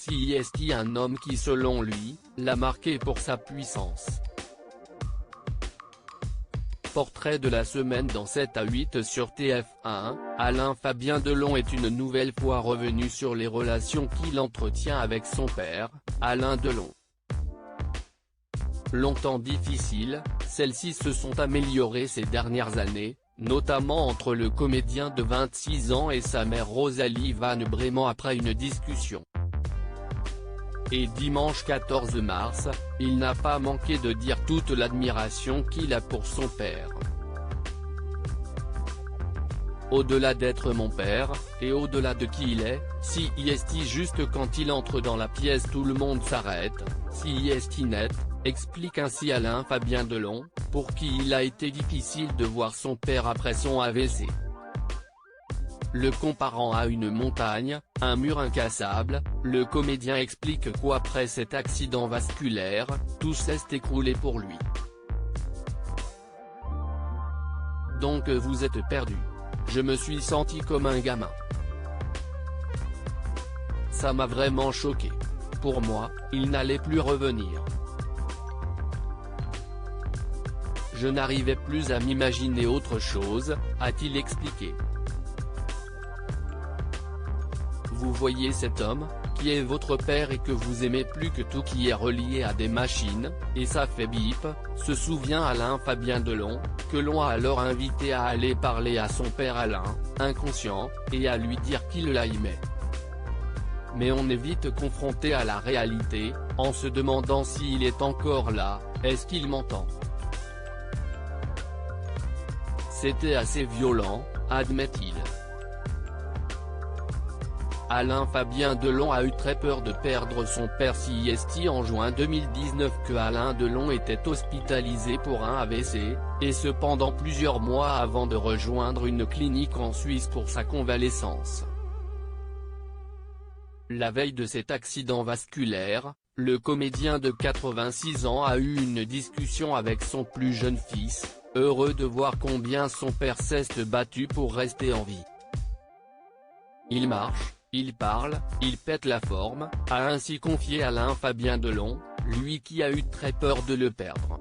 CIST, un homme qui selon lui, l'a marqué pour sa puissance. Portrait de la semaine dans 7 à 8 sur TF1, Alain-Fabien Delon est une nouvelle fois revenu sur les relations qu'il entretient avec son père, Alain Delon. Longtemps difficiles, celles-ci se sont améliorées ces dernières années, notamment entre le comédien de 26 ans et sa mère Rosalie Van Bremen après une discussion. Et dimanche 14 mars, il n'a pas manqué de dire toute l'admiration qu'il a pour son père. Au-delà d'être mon père, et au-delà de qui il est, CIST juste quand il entre dans la pièce tout le monde s'arrête, CIST net, explique ainsi Alain-Fabien Delon, pour qui il a été difficile de voir son père après son AVC. Le comparant à une montagne, un mur incassable, le comédien explique qu'après cet accident vasculaire, tout s'est écroulé pour lui. Donc vous êtes perdu. Je me suis senti comme un gamin. Ça m'a vraiment choqué. Pour moi, il n'allait plus revenir. Je n'arrivais plus à m'imaginer autre chose, a-t-il expliqué. Vous voyez cet homme, qui est votre père et que vous aimez plus que tout, qui est relié à des machines, et ça fait bip, se souvient Alain-Fabien Delon, que l'on a alors invité à aller parler à son père Alain, inconscient, et à lui dire qu'il l'aimait. Mais on est vite confronté à la réalité, en se demandant s'il est encore là, est-ce qu'il m'entend? C'était assez violent, admet-il. Alain-Fabien Delon a eu très peur de perdre son père. CIST en juin 2019 que Alain Delon était hospitalisé pour un AVC, et ce pendant plusieurs mois avant de rejoindre une clinique en Suisse pour sa convalescence. La veille de cet accident vasculaire, le comédien de 86 ans a eu une discussion avec son plus jeune fils, heureux de voir combien son père s'est battu pour rester en vie. Il marche, il parle, il pète la forme, a ainsi confié Alain-Fabien Delon, lui qui a eu très peur de le perdre.